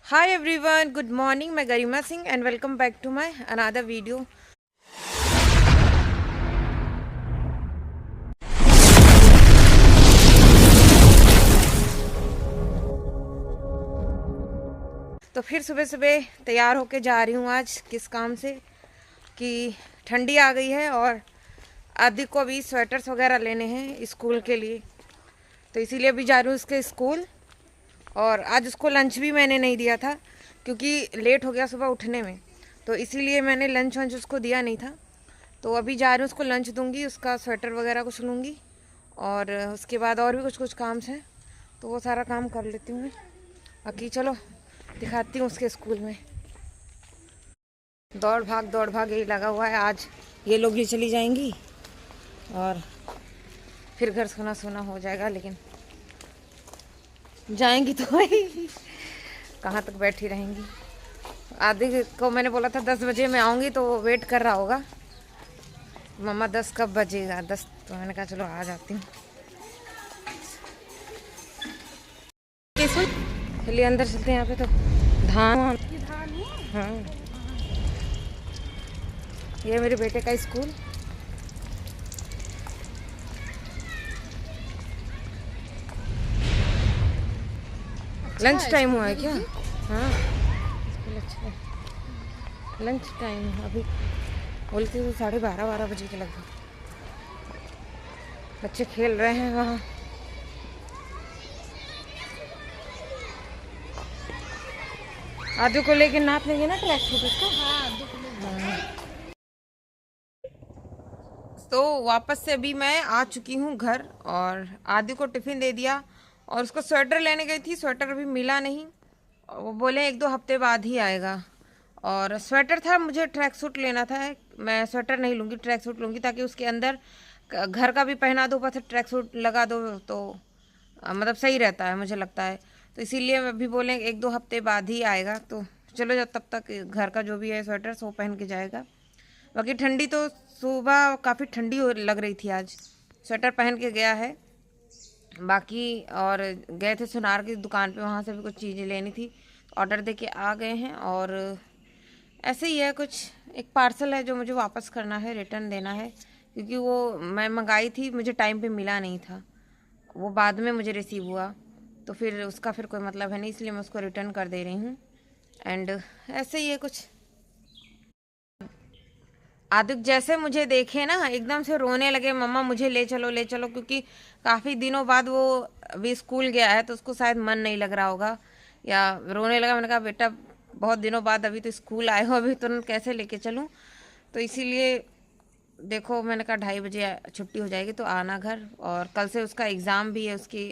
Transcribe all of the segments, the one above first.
Hi everyone, good morning. मैं Garima Singh and welcome back to my another video. तो फिर सुबह सुबह तैयार होके जा रही हूँ आज किस काम से कि ठंडी आ गई है और आदि को अभी स्वेटर्स वगैरह लेने हैं स्कूल के लिए। तो इसीलिए अभी जा रही हूँ उसके स्कूल। और आज उसको लंच भी मैंने नहीं दिया था क्योंकि लेट हो गया सुबह उठने में, तो इसीलिए मैंने लंच वंच उसको दिया नहीं था। तो अभी जा रही हूँ उसको लंच दूंगी, उसका स्वेटर वगैरह कुछ लूँगी और उसके बाद और भी कुछ कुछ काम है तो वो सारा काम कर लेती हूँ मैं। बाकी चलो दिखाती हूँ उसके स्कूल में। दौड़ भाग यही लगा हुआ है। आज ये लोग भी चली जाएंगी और फिर घर सोना सोना हो जाएगा, लेकिन जाएंगी तो वही कहाँ तक बैठी रहेंगी। आदि को मैंने बोला था 10 बजे मैं आऊँगी तो वो वेट कर रहा होगा, मम्मा 10 कब बजेगा 10। तो मैंने कहा चलो आ जाती हूँ। चलिए अंदर चलते हैं। यहाँ पे तो धान। हाँ, ये मेरे बेटे का स्कूल। लंच टाइम हुआ है क्या? हाँ, स्कूल अच्छा है। लंच टाइम अभी बोलते तो 12:30 बजे के लगभग। बच्चे खेल रहे हैं वहाँ। आदू को लेके नाप लेंगे ना ट्रैक सूट उसका। हाँ। तो वापस से अभी मैं आ चुकी हूँ घर और आदि को टिफ़िन दे दिया और उसको स्वेटर लेने गई थी। स्वेटर अभी मिला नहीं, वो बोले 1-2 हफ्ते बाद ही आएगा। और स्वेटर था, मुझे ट्रैक सूट लेना था। मैं स्वेटर नहीं लूँगी, ट्रैक सूट लूँगी ताकि उसके अंदर घर का भी पहना दो, ऊपर से ट्रैक सूट लगा दो तो मतलब सही रहता है मुझे लगता है। तो इसीलिए अभी बोले 1-2 हफ्ते बाद ही आएगा। तो चलो जब तब तक घर का जो भी है स्वेटर वो पहन के जाएगा। बाकी ठंडी तो सुबह काफ़ी ठंडी लग रही थी, आज स्वेटर पहन के गया है। बाकी और गए थे सुनार की दुकान पे, वहाँ से भी कुछ चीज़ें लेनी थी, ऑर्डर दे के आ गए हैं। और ऐसे ही है, कुछ एक पार्सल है जो मुझे वापस करना है, रिटर्न देना है क्योंकि वो मैं मंगाई थी, मुझे टाइम पे मिला नहीं था, वो बाद में मुझे रिसीव हुआ। तो फिर उसका फिर कोई मतलब है नहीं, इसलिए मैं उसको रिटर्न कर दे रही हूँ। एंड ऐसे ही है कुछ। आदित्य जैसे मुझे देखे ना एकदम से रोने लगे, मम्मा मुझे ले चलो ले चलो, क्योंकि काफ़ी दिनों बाद वो अभी स्कूल गया है तो उसको शायद मन नहीं लग रहा होगा या रोने लगा। मैंने कहा बेटा बहुत दिनों बाद अभी तो स्कूल आए हो, अभी तुरंत कैसे लेके चलूँ। तो इसीलिए देखो मैंने कहा 2:30 बजे छुट्टी हो जाएगी तो आना घर। और कल से उसका एग्ज़ाम भी है उसकी।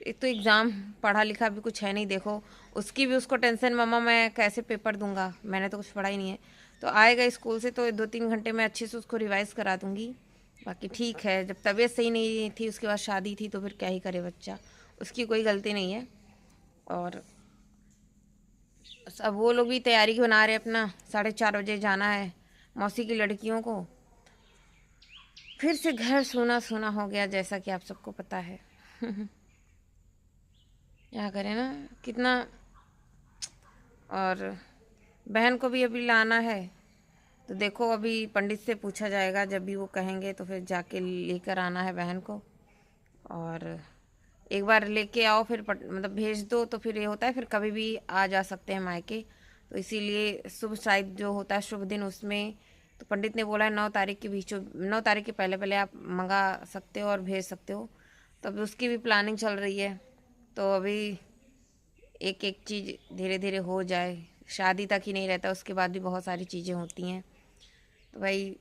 एक तो एग्ज़ाम पढ़ा लिखा भी कुछ है नहीं, देखो उसकी भी उसको टेंशन, मम्मा मैं कैसे पेपर दूंगा, मैंने तो कुछ पढ़ा ही नहीं है। तो आएगा स्कूल से तो 2-3 घंटे में अच्छे से उसको रिवाइज करा दूंगी। बाकी ठीक है, जब तबीयत सही नहीं थी उसके बाद शादी थी तो फिर क्या ही करे बच्चा, उसकी कोई गलती नहीं है। और अब वो लोग भी तैयारी बना रहे अपना, 4:30 बजे जाना है मौसी की लड़कियों को। फिर से घर सोना सोना हो गया जैसा कि आप सबको पता है। क्या करें ना, कितना। और बहन को भी अभी लाना है तो देखो अभी पंडित से पूछा जाएगा, जब भी वो कहेंगे तो फिर जाके लेकर आना है बहन को। और एक बार लेके आओ फिर मतलब भेज दो तो फिर ये होता है फिर कभी भी आ जा सकते हैं मायके। तो इसीलिए शुभ शायद जो होता है शुभ दिन, उसमें तो पंडित ने बोला है 9 तारीख के बीचों 9 तारीख के पहले पहले आप मंगा सकते हो और भेज सकते हो। तो अभी उसकी भी प्लानिंग चल रही है। तो अभी एक एक चीज़ धीरे धीरे हो जाए, शादी तक ही नहीं रहता, उसके बाद भी बहुत सारी चीज़ें होती हैं। तो भाई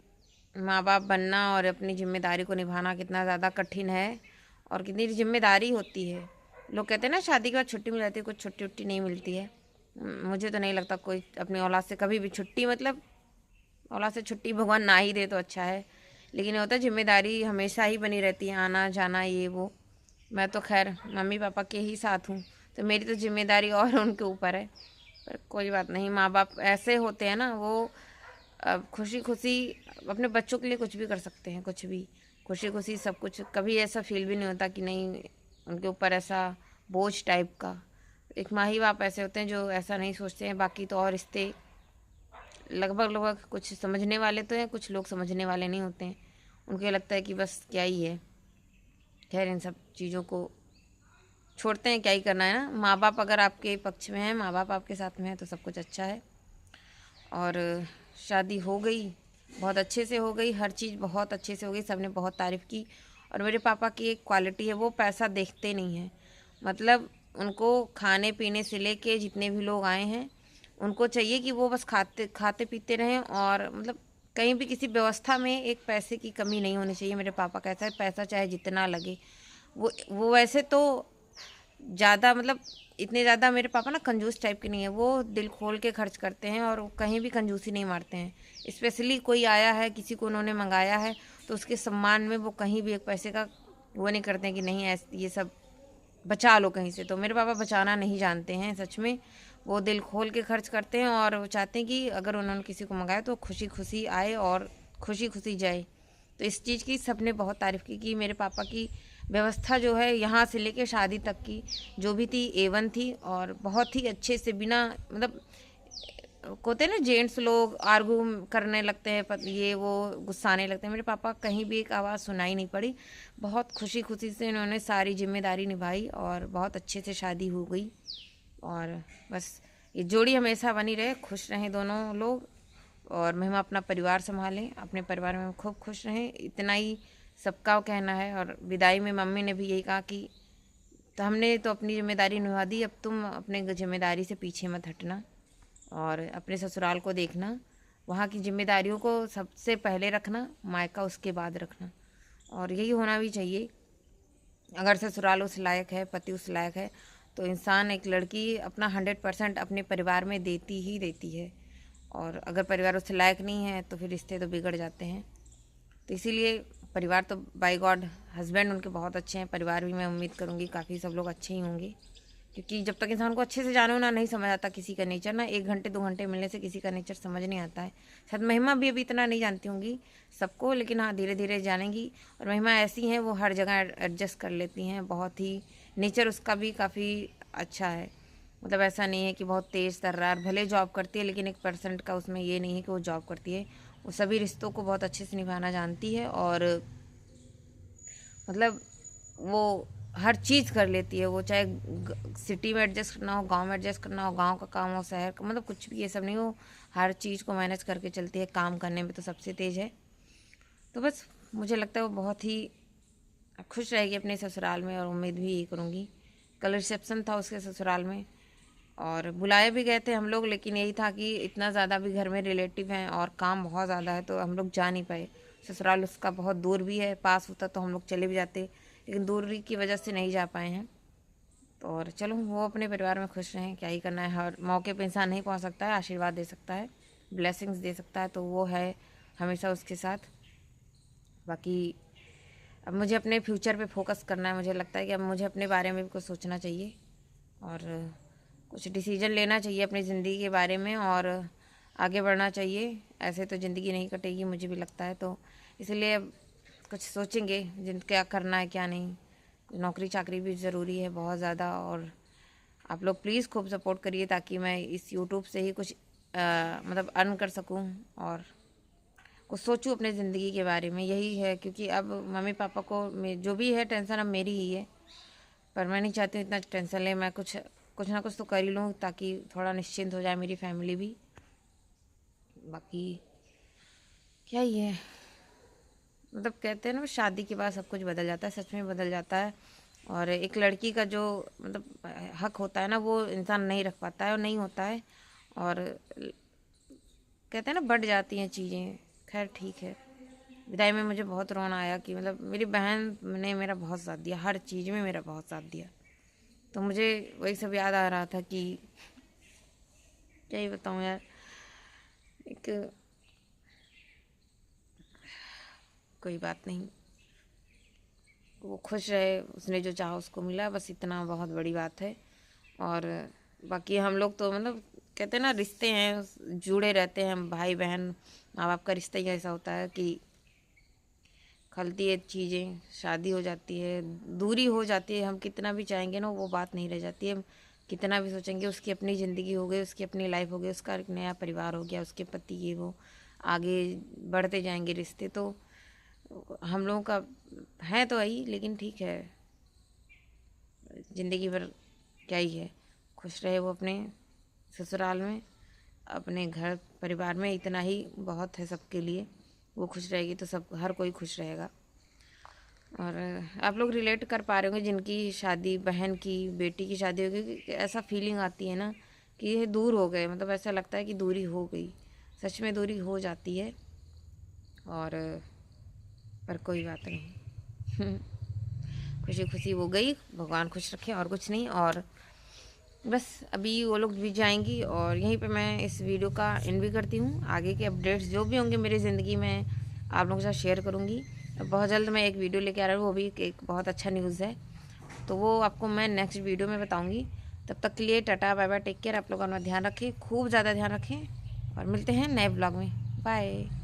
माँ बाप बनना और अपनी जिम्मेदारी को निभाना कितना ज़्यादा कठिन है और कितनी जिम्मेदारी होती है। लोग कहते हैं ना शादी के बाद छुट्टी मिल जाती है, कुछ छुट्टी उट्टी नहीं मिलती है। मुझे तो नहीं लगता कोई अपनी औलाद से कभी भी छुट्टी, मतलब औलाद से छुट्टी भगवान ना ही दे तो अच्छा है, लेकिन ये होता है जिम्मेदारी हमेशा ही बनी रहती है, आना जाना ये वो। मैं तो खैर मम्मी पापा के ही साथ हूँ तो मेरी तो जिम्मेदारी और उनके ऊपर है। पर कोई बात नहीं, माँ बाप ऐसे होते हैं ना, वो खुशी खुशी अपने बच्चों के लिए कुछ भी कर सकते हैं, कुछ भी खुशी खुशी सब कुछ। कभी ऐसा फील भी नहीं होता कि नहीं उनके ऊपर ऐसा बोझ टाइप का। एक माही बाप ऐसे होते हैं जो ऐसा नहीं सोचते हैं। बाकी तो और रिश्ते लगभग लगभग कुछ समझने वाले तो हैं, कुछ लोग समझने वाले नहीं होते हैं। उनको लगता है कि बस क्या ही है। खैर इन सब चीज़ों को छोड़ते हैं, क्या ही करना है ना। माँ बाप अगर आपके पक्ष में हैं, माँ बाप आपके साथ में हैं तो सब कुछ अच्छा है। और शादी हो गई, बहुत अच्छे से हो गई, हर चीज़ बहुत अच्छे से हो गई, सबने बहुत तारीफ़ की। और मेरे पापा की एक क्वालिटी है, वो पैसा देखते नहीं हैं। मतलब उनको खाने पीने से लेके जितने भी लोग आए हैं उनको चाहिए कि वो बस खाते खाते पीते रहें, और मतलब कहीं भी किसी व्यवस्था में एक पैसे की कमी नहीं होनी चाहिए। मेरे पापा का ऐसा है, पैसा चाहे जितना लगे। वो वैसे तो ज़्यादा मतलब इतने ज़्यादा मेरे पापा ना कंजूस टाइप के नहीं है, वो दिल खोल के खर्च करते हैं और कहीं भी कंजूसी नहीं मारते हैं। स्पेशली कोई आया है, किसी को उन्होंने मंगाया है तो उसके सम्मान में वो कहीं भी एक पैसे का वो नहीं करते हैं कि नहीं ऐसे ये सब बचा लो कहीं से। तो मेरे पापा बचाना नहीं जानते हैं सच में, वो दिल खोल के खर्च करते हैं और वो चाहते हैं कि अगर उन्होंने किसी को मंगाया तो खुशी खुशी आए और खुशी खुशी जाए। तो इस चीज़ की सबने बहुत तारीफ़ की कि मेरे पापा की व्यवस्था जो है यहाँ से लेके शादी तक की जो भी थी A1 थी, और बहुत ही अच्छे से बिना मतलब होते हैं ना जेंट्स लोग आर्गू करने लगते हैं, ये वो गुस्साने लगते हैं। मेरे पापा कहीं भी एक आवाज़ सुनाई नहीं पड़ी, बहुत खुशी खुशी से इन्होंने सारी जिम्मेदारी निभाई और बहुत अच्छे से शादी हो गई। और बस ये जोड़ी हमेशा बनी रहे, खुश रहें दोनों लोग, और महिमा अपना परिवार संभालें, अपने परिवार में खूब खुश रहें, इतना ही सबका कहना है। और विदाई में मम्मी ने भी यही कहा कि तो हमने तो अपनी जिम्मेदारी निभा दी, अब तुम अपने जिम्मेदारी से पीछे मत हटना और अपने ससुराल को देखना, वहाँ की जिम्मेदारियों को सबसे पहले रखना, मायका उसके बाद रखना। और यही होना भी चाहिए। अगर ससुराल उस लायक है, पति उस लायक है, तो इंसान एक लड़की अपना 100% अपने परिवार में देती ही देती है। और अगर परिवार उस लायक नहीं है तो फिर रिश्ते तो बिगड़ जाते हैं। तो इसीलिए परिवार तो बाय गॉड, हस्बैंड उनके बहुत अच्छे हैं, परिवार भी मैं उम्मीद करूँगी काफ़ी सब लोग अच्छे ही होंगे। क्योंकि जब तक इंसान को अच्छे से जानो ना, नहीं समझ आता किसी का नेचर ना। 1 घंटे 2 घंटे मिलने से किसी का नेचर समझ नहीं आता है। शायद महिमा भी अभी इतना नहीं जानती होंगी सबको, लेकिन हाँ धीरे धीरे जानेंगी। और महिमा ऐसी हैं, वो हर जगह एडजस्ट कर लेती हैं, बहुत ही नेचर उसका भी काफ़ी अच्छा है। मतलब ऐसा नहीं है कि बहुत तेज़ तर्रार, भले जॉब करती है लेकिन 1% का उसमें ये नहीं है कि वो जॉब करती है। वो सभी रिश्तों को बहुत अच्छे से निभाना जानती है और मतलब वो हर चीज़ कर लेती है। वो चाहे सिटी में एडजस्ट करना हो, गांव में एडजस्ट करना हो, गांव का काम हो, शहर का, मतलब कुछ भी ये सब नहीं, वो हर चीज़ को मैनेज करके चलती है। काम करने में तो सबसे तेज़ है। तो बस मुझे लगता है वो बहुत ही खुश रहेगी अपने ससुराल में, और उम्मीद भी यही करूँगी। कल रिसेप्शन था उसके ससुराल में और बुलाए भी गए थे हम लोग, लेकिन यही था कि इतना ज़्यादा भी घर में रिलेटिव हैं और काम बहुत ज़्यादा है तो हम लोग जा नहीं पाए। ससुराल उसका बहुत दूर भी है, पास होता तो हम लोग चले भी जाते, लेकिन दूरी की वजह से नहीं जा पाए हैं। तो और चलो वो अपने परिवार में खुश रहें, क्या ही करना है। हर मौके पे इंसान नहीं पहुंच सकता है, आशीर्वाद दे सकता है, ब्लेसिंग्स दे सकता है, तो वो है हमेशा उसके साथ। बाकी अब मुझे अपने फ्यूचर पे फोकस करना है। मुझे लगता है कि अब मुझे अपने बारे में भी कुछ सोचना चाहिए और कुछ डिसीजन लेना चाहिए अपनी ज़िंदगी के बारे में और आगे बढ़ना चाहिए। ऐसे तो ज़िंदगी नहीं कटेगी, मुझे भी लगता है। तो इसलिए अब कुछ सोचेंगे जिन क्या करना है क्या नहीं। नौकरी चाकरी भी ज़रूरी है बहुत ज़्यादा, और आप लोग प्लीज़ खूब सपोर्ट करिए ताकि मैं इस यूट्यूब से ही कुछ मतलब अर्न कर सकूं और कुछ सोचूं अपने ज़िंदगी के बारे में। यही है, क्योंकि अब मम्मी पापा को जो भी है टेंशन अब मेरी ही है, पर मैं नहीं चाहती हूँ इतना टेंशन ले। मैं कुछ ना कुछ तो कर ही लूँ ताकि थोड़ा निश्चिंत हो जाए मेरी फैमिली भी। बाकी क्या ही है, मतलब कहते हैं ना शादी के बाद सब कुछ बदल जाता है, सच में बदल जाता है। और एक लड़की का जो मतलब हक होता है ना, वो इंसान नहीं रख पाता है और नहीं होता है। और कहते हैं ना बढ़ जाती हैं चीज़ें। खैर ठीक है। विदाई में मुझे बहुत रोना आया कि मतलब मेरी बहन ने मेरा बहुत साथ दिया, हर चीज़ में मेरा बहुत साथ दिया। तो मुझे वही सब याद आ रहा था कि क्या ही बताऊँ यार। एक कोई बात नहीं, वो खुश रहे, उसने जो चाहा उसको मिला, बस इतना बहुत बड़ी बात है। और बाकी हम लोग तो मतलब कहते हैं ना रिश्ते हैं, जुड़े रहते हैं, भाई बहन माँ बाप का रिश्ता ही ऐसा होता है कि खलती है चीज़ें, शादी हो जाती है, दूरी हो जाती है, हम कितना भी चाहेंगे ना वो बात नहीं रह जाती है। कितना भी सोचेंगे, उसकी अपनी ज़िंदगी हो गई, उसकी अपनी लाइफ हो गई, उसका एक नया परिवार हो गया, उसके पति ये वो, आगे बढ़ते जाएंगे रिश्ते। तो हम लोगों का है तो वही, लेकिन ठीक है, ज़िंदगी भर क्या ही है। खुश रहे वो अपने ससुराल में, अपने घर परिवार में, इतना ही बहुत है सबके लिए। वो खुश रहेगी तो सब, हर कोई खुश रहेगा। और आप लोग रिलेट कर पा रहे होंगे, जिनकी शादी, बहन की बेटी की शादी हो गई, कि ऐसा फीलिंग आती है ना कि ये दूर हो गए, मतलब ऐसा लगता है कि दूरी हो गई। सच में दूरी हो जाती है, और पर कोई बात नहीं। खुशी खुशी वो गई, भगवान खुश रखे, और कुछ नहीं। और बस अभी वो लोग भी जाएंगी, और यहीं पे मैं इस वीडियो का एंड भी करती हूँ। आगे के अपडेट्स जो भी होंगे मेरी ज़िंदगी में आप लोगों के साथ शेयर करूँगी। बहुत जल्द मैं एक वीडियो लेके आ रहा हूँ, वो भी एक बहुत अच्छा न्यूज़ है, तो वो आपको मैं नेक्स्ट वीडियो में बताऊँगी। तब तक के लिए tata bye bye, take care. आप लोग अपना ध्यान रखें, खूब ज़्यादा ध्यान रखें, और मिलते हैं नए ब्लॉग में। बाय।